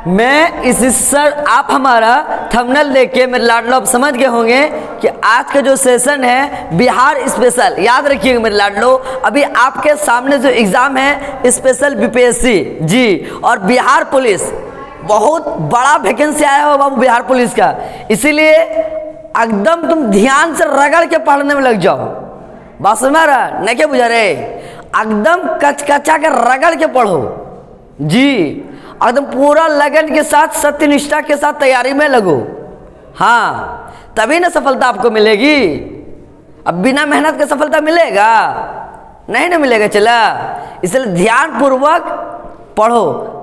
मैं इस सर आप हमारा थंबनेल देख के मेरे लाडलो आप समझ गए होंगे कि आज का जो सेशन है बिहार स्पेशल। याद रखिएगा मेरे लाडलो, अभी आपके सामने जो एग्जाम है स्पेशल बीपीएससी जी और बिहार पुलिस, बहुत बड़ा वैकेंसी आया हो बाबू बिहार पुलिस का, इसीलिए एकदम तुम ध्यान से रगड़ के पढ़ने में लग जाओ। बात समझ रहा नहीं क्या बुझा रहे, एकदम कचकचा के रगड़ के पढ़ो जी, एकदम पूरा लगन के साथ सत्यनिष्ठा के साथ तैयारी में लगो। हाँ तभी ना सफलता आपको मिलेगी, अब बिना मेहनत के सफलता मिलेगा नहीं ना मिलेगा। चला इसलिए ध्यान पूर्वक पढ़ो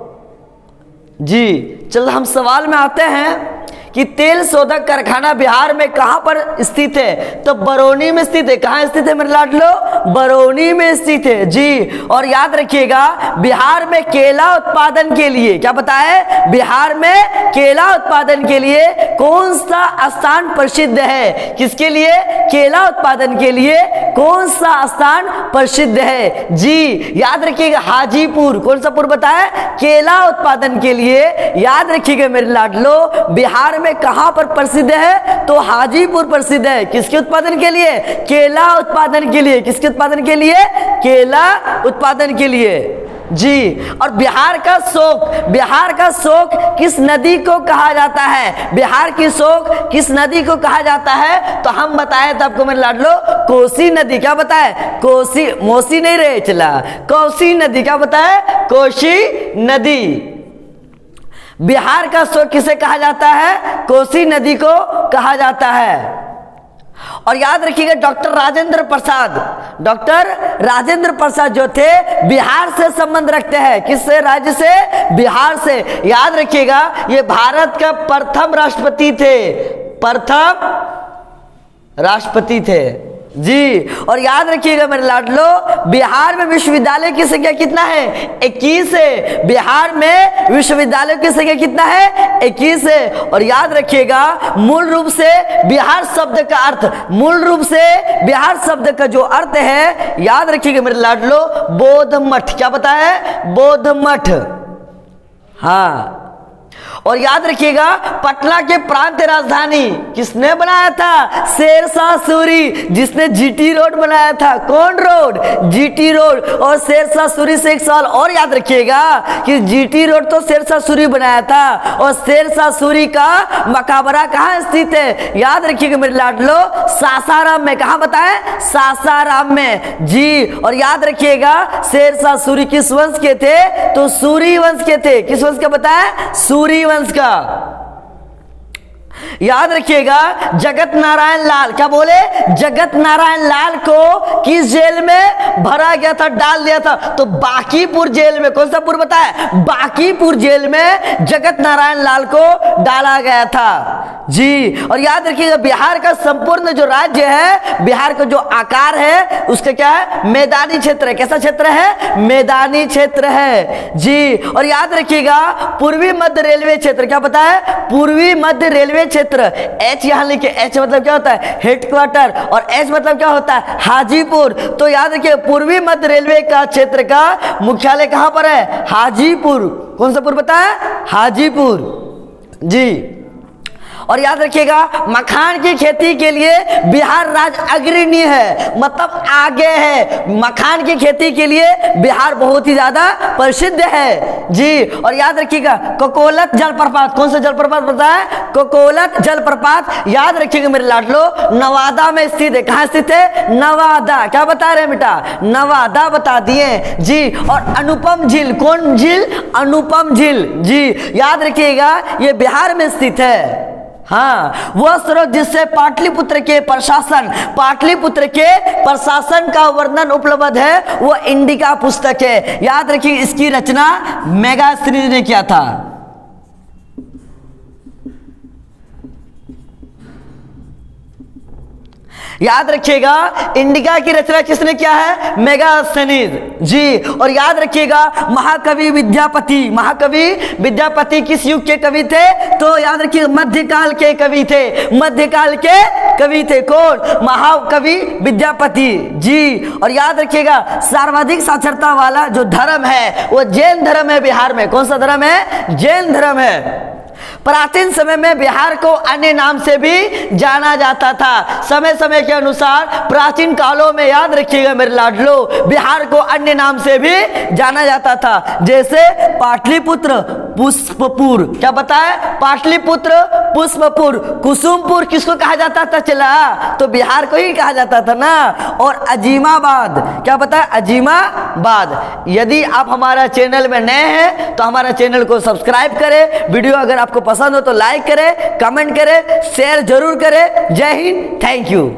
जी। चलो हम सवाल में आते हैं कि तेल शोधक कारखाना बिहार में कहां पर स्थित है, तो बरौनी में स्थित है। कहां स्थित है मेरे लाडलो, बरौनी में स्थित है जी। और याद रखिएगा बिहार में केला उत्पादन के लिए क्या बताए, बिहार में केला उत्पादन के लिए कौन सा स्थान प्रसिद्ध है, किसके लिए, केला उत्पादन के लिए कौन सा स्थान प्रसिद्ध है जी। याद रखिएगा हाजीपुर, कौन सा पुर बताए, केला उत्पादन के लिए। याद रखिएगा मेरे लाडलो बिहार में कहां पर प्रसिद्ध है, तो हाजीपुर प्रसिद्ध है। किसके उत्पादन के लिए, केला उत्पादन के लिए। किसके उत्पादन के लिए, केला उत्पादन के लिए जी। और बिहार का शोक किस नदी को कहा जाता है, बिहार की शोक किस नदी को कहा जाता है, तो हम बताए थे आपको मेरे लाडलो कोसी नदी। क्या बताए, कोसी, मोसी नहीं रहे चला, कोसी नदी। क्या बताए, कोसी नदी। बिहार का शोक किसे कहा जाता है, कोसी नदी को कहा जाता है। और याद रखिएगा डॉक्टर राजेंद्र प्रसाद जो थे बिहार से संबंध रखते हैं। किससे, राज्य से, बिहार से। याद रखिएगा ये भारत का प्रथम राष्ट्रपति थे जी। और याद रखिएगा मेरे लाडलो बिहार में विश्वविद्यालय की संख्या कितना है, 21 है। बिहार में विश्वविद्यालय की संख्या कितना है, 21 है। और याद रखिएगा मूल रूप से बिहार शब्द का जो अर्थ है, याद रखिएगा मेरे लाडलो बौद्ध मठ। क्या बताया, बौद्ध मठ। हाँ और याद रखिएगा पटना के प्रांत राजधानी किसने बनाया था, शेरशाह सूरी, जिसने जीटी रोड बनाया था। कौन रोड, जीटी रोड। और शेरशाह सूरी से एक सवाल और याद रखिएगा कि जीटी रोड तो शेरशाह सूरी बनाया था, और शेरशाह सूरी का मकबरा कहाँ स्थित है, याद रखिएगा मेरे लाडलो सासाराम में। कहाँ बताएं, सासाराम में जी। और याद रखिएगा शेरशाह सूरी किस वंश के थे, तो सूरी वंश के थे। किस वंश का बताएं, सूरी वंश का। याद रखिएगा जगत नारायण लाल, क्या बोले, जगत नारायण लाल को किस जेल में भरा गया था, डाल दिया था, तो बांकीपुर जेल में। कौन सा पुर बताया, बांकीपुर जेल में जगत नारायण लाल को डाला गया था जी। और याद रखिएगा बिहार का संपूर्ण जो राज्य है, बिहार का जो आकार है उसका क्या है, मैदानी क्षेत्र है। कैसा क्षेत्र है, मैदानी क्षेत्र है जी। और याद रखिएगा पूर्वी मध्य रेलवे क्षेत्र, क्या पता है, पूर्वी मध्य रेलवे क्षेत्र। एच यहां लिखे, एच मतलब क्या होता है, हेडक्वार्टर, और एच मतलब क्या होता है, हाजीपुर। तो याद रखिए पूर्वी मध्य रेलवे का क्षेत्र का मुख्यालय कहां पर है, हाजीपुर। कौन सा पुर बताया, हाजीपुर जी। और याद रखिएगा मखान की खेती के लिए बिहार राज्य अग्रणी है, मतलब आगे है। मखान की खेती के लिए बिहार बहुत ही ज्यादा प्रसिद्ध है जी। और याद रखिएगा कोकोलत जलप्रपात, कौन सा जलप्रपात पता है, कोकोलत जलप्रपात। याद रखिएगा मेरे लाडलो नवादा में स्थित है। कहां स्थित है, नवादा। क्या बता रहे हैं बेटा, नवादा बता दिए जी। और अनुपम झील, कौन झील, अनुपम झील जी। याद रखिएगा ये बिहार में स्थित है। हाँ वह स्रोत जिससे पाटलिपुत्र के प्रशासन का वर्णन उपलब्ध है, वो इंडिका पुस्तक है। याद रखिए इसकी रचना मेगास्त्री ने किया था। याद रखिएगा इंडिका की रचना किसने किया है? मेगास्थनीज जी। और याद रखिएगा महाकवि विद्यापति किस युग के कवि थे? तो याद रखिएगा मध्यकाल के कवि थे, मध्यकाल के कवि थे। कौन? महाकवि विद्यापति जी। और याद रखिएगा सर्वाधिक साक्षरता वाला जो धर्म है वो जैन धर्म है बिहार में। कौन सा धर्म है? जैन धर्म है। प्राचीन समय में बिहार को अन्य नाम से भी जाना जाता था। समय समय के अनुसार प्राचीन कालों में याद रखिएगा मेरे लाडलो, बिहार को अन्य नाम से भी जाना जाता था। जैसे पाटलिपुत्र, पुष्पपुर, क्या बताए? पाटलिपुत्र, पुष्पपुर। कुसुमपुर किसको कहा जाता था? चला तो बिहार को ही कहा जाता था ना। और अजीमाबाद, क्या बताए? अजीमाबाद। यदि आप हमारा चैनल में नए हैं तो हमारा चैनल को सब्सक्राइब करें। वीडियो अगर आपको पसंद हो तो लाइक करें, कमेंट करें, शेयर जरूर करें। जय हिंद, थैंक यू।